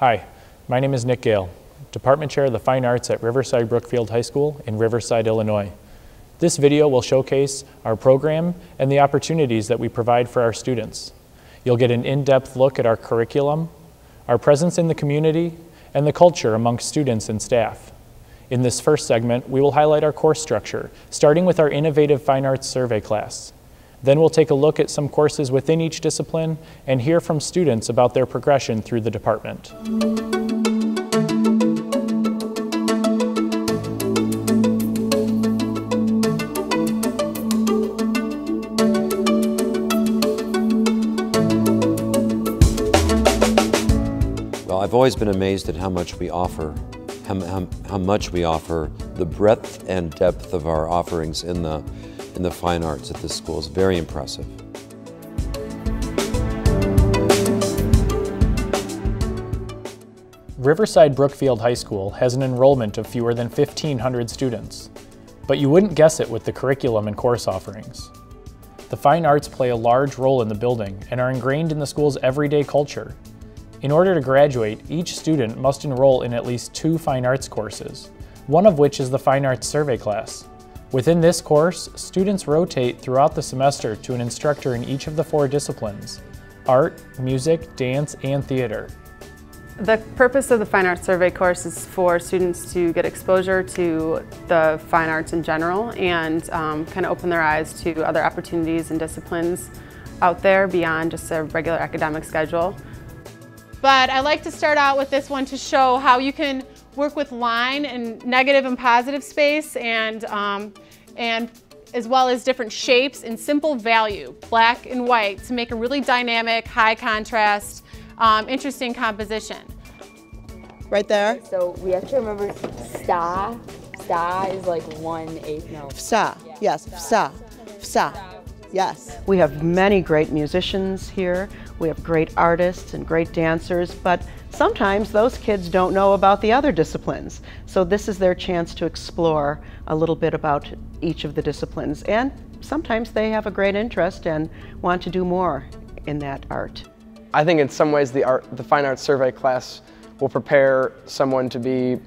Hi, my name is Nick Gale, Department Chair of the Fine Arts at Riverside Brookfield High School in Riverside, Illinois. This video will showcase our program and the opportunities that we provide for our students. You'll get an in-depth look at our curriculum, our presence in the community, and the culture amongst students and staff. In this first segment, we will highlight our course structure, starting with our innovative Fine Arts Survey class. Then we'll take a look at some courses within each discipline and hear from students about their progression through the department. Well, I've always been amazed at how much we offer, the breadth and depth of our offerings in the fine arts at this school is very impressive. Riverside Brookfield High School has an enrollment of fewer than 1,500 students, but you wouldn't guess it with the curriculum and course offerings. The fine arts play a large role in the building and are ingrained in the school's everyday culture. In order to graduate, each student must enroll in at least 2 fine arts courses, one of which is the Fine Arts Survey class. Within this course, students rotate throughout the semester to an instructor in each of the 4 disciplines: art, music, dance, and theater. The purpose of the Fine Arts Survey course is for students to get exposure to the fine arts in general and kind of open their eyes to other opportunities and disciplines out there beyond just a regular academic schedule. But I like to start out with this one to show how you can work with line and negative and positive space and as well as different shapes and simple value, black and white, to make a really dynamic, high contrast, interesting composition. Right there. So we have to remember sta. Sta is like 1/8 note. Sta, yes, sta, sta, yes. We have many great musicians here. We have great artists and great dancers, but sometimes those kids don't know about the other disciplines. So this is their chance to explore a little bit about each of the disciplines. And sometimes they have a great interest and want to do more in that art. I think in some ways the Fine Arts Survey class will prepare someone to be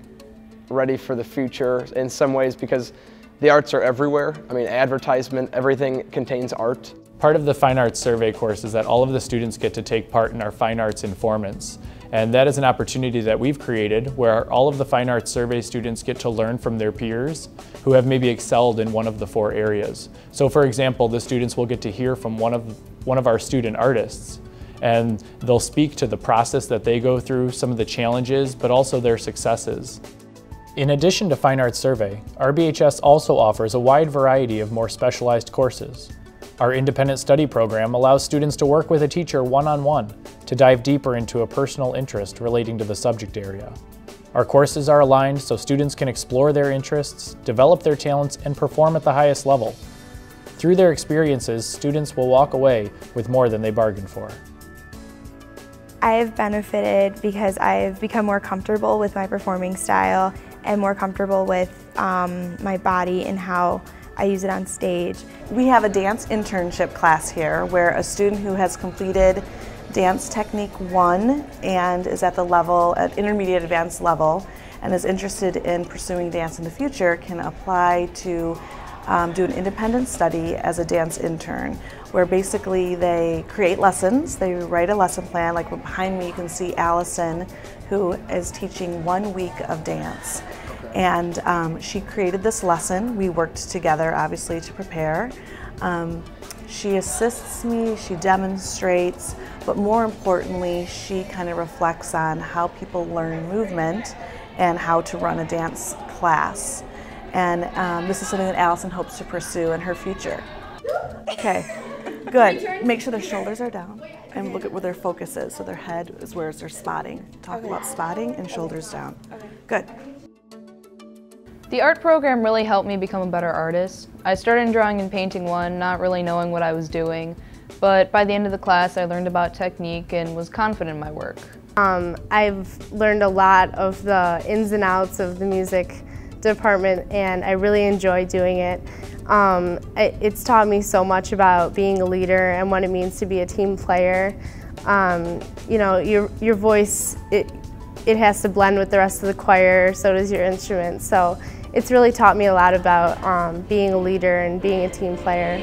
ready for the future in some ways, because the arts are everywhere. I mean, advertisement, everything contains art. Part of the Fine Arts Survey course is that all of the students get to take part in our Fine Arts Informants. And that is an opportunity that we've created where all of the Fine Arts Survey students get to learn from their peers who have maybe excelled in one of the 4 areas. So for example, the students will get to hear from one of our student artists, and they'll speak to the process that they go through, some of the challenges, but also their successes. In addition to Fine Arts Survey, RBHS also offers a wide variety of more specialized courses. Our independent study program allows students to work with a teacher one-on-one to dive deeper into a personal interest relating to the subject area. Our courses are aligned so students can explore their interests, develop their talents, and perform at the highest level. Through their experiences, students will walk away with more than they bargained for. I've benefited because I've become more comfortable with my performing style and more comfortable with my body and how I use it on stage. We have a dance internship class here where a student who has completed Dance Technique 1 and is at intermediate advanced level and is interested in pursuing dance in the future can apply to do an independent study as a dance intern, where basically they create lessons, they write a lesson plan. Like behind me you can see Allison, who is teaching 1 week of dance. And she created this lesson. We worked together, obviously, to prepare. She assists me, she demonstrates, but more importantly, she kind of reflects on how people learn movement and how to run a dance class. And this is something that Allison hopes to pursue in her future. Okay, good. Make sure their shoulders are down and look at where their focus is. So their head is where they're spotting. Talk about spotting and shoulders down. Good. The art program really helped me become a better artist. I started in drawing and painting 1, not really knowing what I was doing, but by the end of the class I learned about technique and was confident in my work. I've learned a lot of the ins and outs of the music department and I really enjoy doing it. It's taught me so much about being a leader and what it means to be a team player. You know, your voice, it has to blend with the rest of the choir, so does your instrument. So it's really taught me a lot about being a leader and being a team player.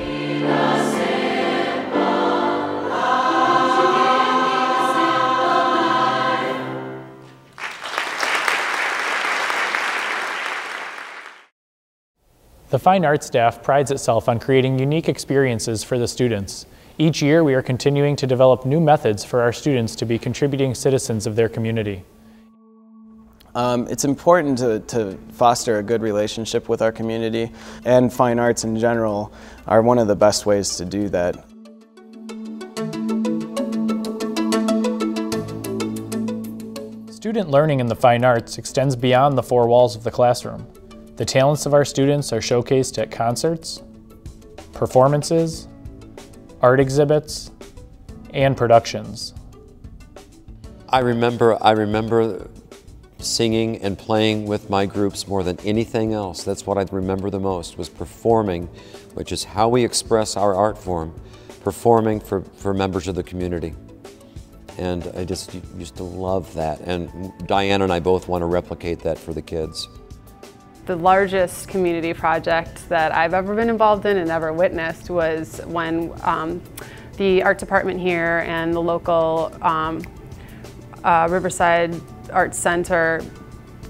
The Fine Arts staff prides itself on creating unique experiences for the students. Each year we are continuing to develop new methods for our students to be contributing citizens of their community. It's important to foster a good relationship with our community, and fine arts in general are one of the best ways to do that. Student learning in the fine arts extends beyond the four walls of the classroom. The talents of our students are showcased at concerts, performances, art exhibits, and productions. I remember singing and playing with my groups more than anything else. That's what I remember the most, was performing, which is how we express our art form, performing for members of the community. And I just used to love that. And Diane and I both want to replicate that for the kids. The largest community project that I've ever been involved in and ever witnessed was when the art department here and the local Riverside Arts Center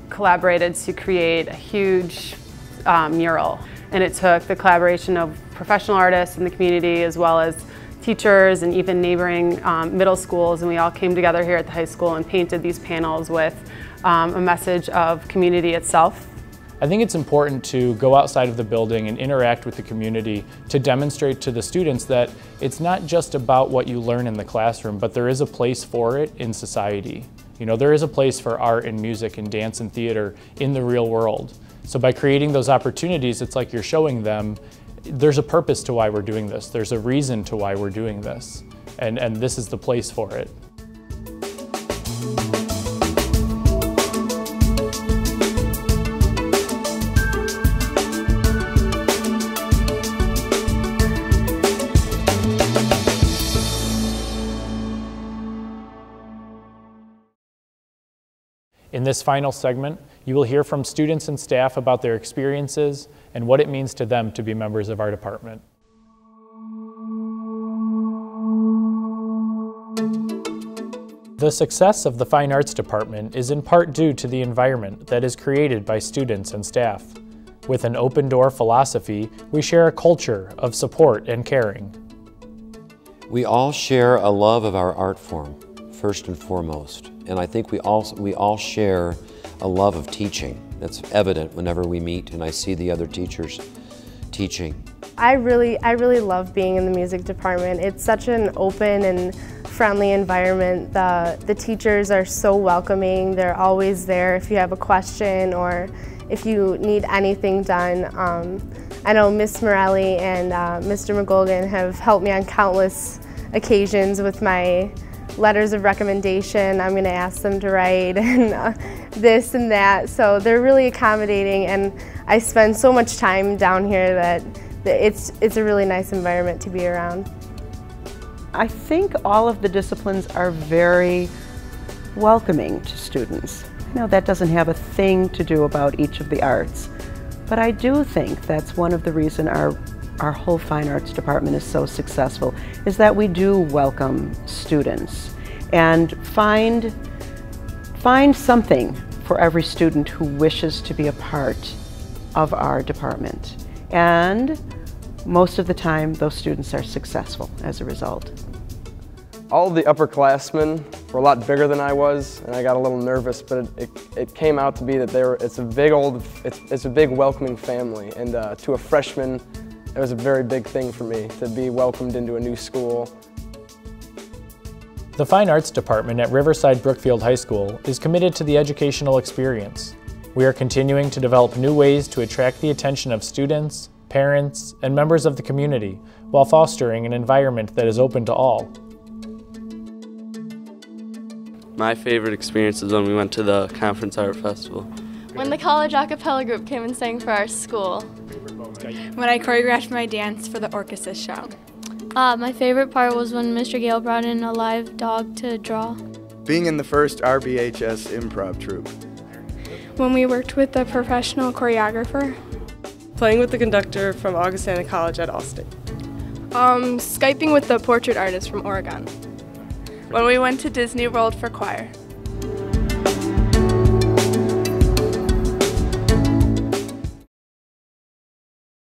collaborated to create a huge mural. And it took the collaboration of professional artists in the community as well as teachers and even neighboring middle schools, and we all came together here at the high school and painted these panels with a message of community itself. I think it's important to go outside of the building and interact with the community to demonstrate to the students that it's not just about what you learn in the classroom, but there is a place for it in society. You know, there is a place for art and music and dance and theater in the real world. So by creating those opportunities, it's like you're showing them there's a purpose to why we're doing this. There's a reason to why we're doing this. And this is the place for it. In this final segment, you will hear from students and staff about their experiences and what it means to them to be members of our department. The success of the Fine Arts Department is in part due to the environment that is created by students and staff. With an open-door philosophy, we share a culture of support and caring. We all share a love of our art form, first and foremost. And I think we all share a love of teaching. That's evident whenever we meet and I see the other teachers teaching. I really love being in the music department. It's such an open and friendly environment. The teachers are so welcoming. They're always there if you have a question or if you need anything done. I know Miss Morelli and Mr. McGolgan have helped me on countless occasions with my letters of recommendation. I'm going to ask them to write and this and that. So they're really accommodating, and I spend so much time down here that it's a really nice environment to be around. I think all of the disciplines are very welcoming to students. I know that doesn't have a thing to do about each of the arts, but I do think that's one of the reasons our whole fine arts department is so successful, is that we do welcome students and find something for every student who wishes to be a part of our department. And most of the time, those students are successful as a result. All the upperclassmen were a lot bigger than I was, and I got a little nervous, but it came out to be that it's a big welcoming family, and to a freshman, it was a very big thing for me to be welcomed into a new school. The Fine Arts Department at Riverside Brookfield High School is committed to the educational experience. We are continuing to develop new ways to attract the attention of students, parents, and members of the community while fostering an environment that is open to all. My favorite experience is when we went to the Conference Art Festival. When the college a cappella group came and sang for our school. When I choreographed my dance for the orchestra show. My favorite part was when Mr. Gale brought in a live dog to draw. Being in the first RBHS improv troupe. When we worked with a professional choreographer. Playing with the conductor from Augustana College at Allstate. Skyping with the portrait artist from Oregon. When we went to Disney World for choir.